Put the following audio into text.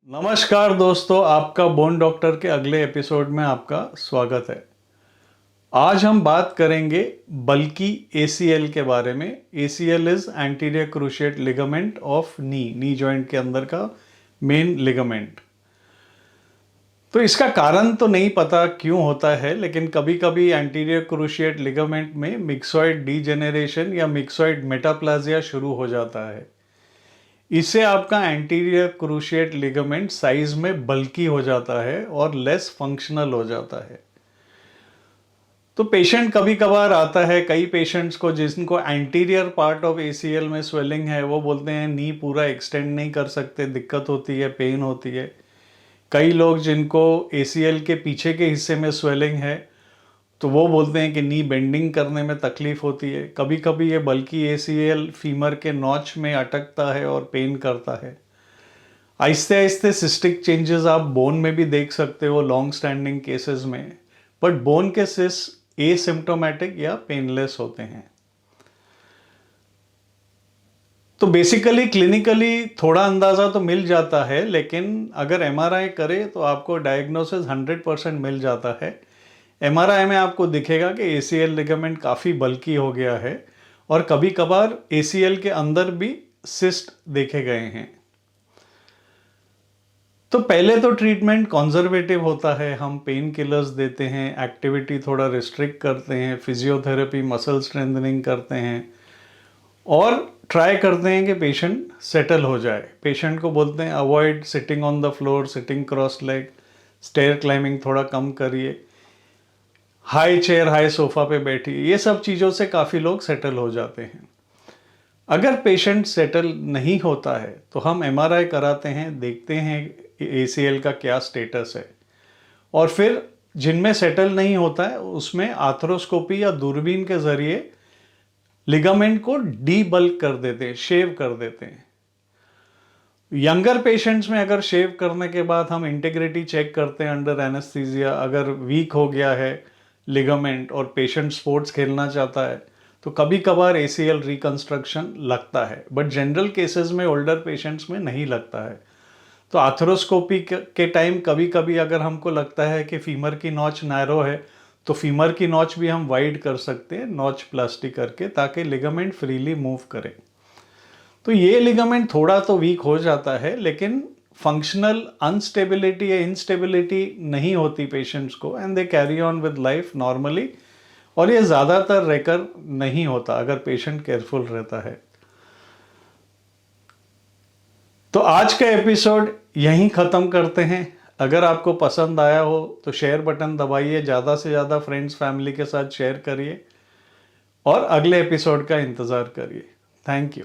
नमस्कार दोस्तों, आपका बोन डॉक्टर के अगले एपिसोड में आपका स्वागत है। आज हम बात करेंगे बल्कि ACL के बारे में। ACL is anterior cruciate ligament of knee joint के अंदर का मेन लिगामेंट। तो इसका कारण तो नहीं पता क्यों होता है, लेकिन कभी कभी एंटीरियर क्रूशिएट लिगामेंट में मिक्सॉइड डीजेनरेशन या मिक्सॉइड मेटाप्लाजिया शुरू हो जाता है। इससे आपका एंटीरियर क्रूशिएट लिगामेंट साइज में बल्की हो जाता है और लेस फंक्शनल हो जाता है। तो पेशेंट कभी कभार आता है, कई पेशेंट्स को जिनको एंटीरियर पार्ट ऑफ ACL में स्वेलिंग है, वो बोलते हैं नी पूरा एक्सटेंड नहीं कर सकते, दिक्कत होती है, पेन होती है। कई लोग जिनको ACL के पीछे के हिस्से में स्वेलिंग है, तो वो बोलते हैं कि नी बेंडिंग करने में तकलीफ होती है। कभी कभी ये बल्कि ACL फीमर के नॉच में अटकता है और पेन करता है। आहिस्ते आहिस्ते सिस्टिक चेंजेस आप बोन में भी देख सकते हो लॉन्ग स्टैंडिंग केसेस में, बट बोन के सिस्ट एसिम्प्टोमेटिक या पेनलेस होते हैं। तो बेसिकली क्लिनिकली थोड़ा अंदाज़ा तो मिल जाता है, लेकिन अगर MRI करे तो आपको डायग्नोसिस 100% मिल जाता है। MRI में आपको दिखेगा कि ACL लिगामेंट काफ़ी बल्की हो गया है और कभी कभार ACL के अंदर भी सिस्ट देखे गए हैं। तो पहले तो ट्रीटमेंट कंजर्वेटिव होता है, हम पेन किलर्स देते हैं, एक्टिविटी थोड़ा रिस्ट्रिक्ट करते हैं, फिजियोथेरेपी, मसल स्ट्रेंथनिंग करते हैं और ट्राई करते हैं कि पेशेंट सेटल हो जाए। पेशेंट को बोलते हैं avoid sitting on the floor, sitting cross leg, stair climbing थोड़ा कम करिए, हाई चेयर हाई सोफा पे बैठिए। ये सब चीज़ों से काफ़ी लोग सेटल हो जाते हैं। अगर पेशेंट सेटल नहीं होता है तो हम MRI कराते हैं, देखते हैं ACL का क्या स्टेटस है, और फिर जिनमें सेटल नहीं होता है उसमें आर्थ्रोस्कोपी या दूरबीन के ज़रिए लिगामेंट को डीबल्क कर देते हैं, शेव कर देते हैं। यंगर पेशेंट्स में अगर शेव करने के बाद हम इंटीग्रिटी चेक करते हैं अंडर एनेस्थीसिया, अगर वीक हो गया है लिगामेंट और पेशेंट स्पोर्ट्स खेलना चाहता है तो कभी कभार ACL रिकंस्ट्रक्शन लगता है, बट जनरल केसेस में ओल्डर पेशेंट्स में नहीं लगता है। तो आर्थ्रोस्कोपी के टाइम कभी कभी अगर हमको लगता है कि फीमर की नॉच नैरो है तो फीमर की नॉच भी हम वाइड कर सकते हैं नॉच प्लास्टी करके, ताकि लिगामेंट फ्रीली मूव करे। तो ये लिगामेंट थोड़ा तो वीक हो जाता है, लेकिन फंक्शनल अनस्टेबिलिटी या इंस्टेबिलिटी नहीं होती पेशेंट्स को, and they carry on with life normally. और ये ज़्यादातर रेकर नहीं होता अगर पेशेंट केयरफुल रहता है। तो आज का एपिसोड यहीं ख़त्म करते हैं। अगर आपको पसंद आया हो तो शेयर बटन दबाइए, ज़्यादा से ज़्यादा फ्रेंड्स फैमिली के साथ शेयर करिए और अगले एपिसोड का इंतज़ार करिए। Thank you.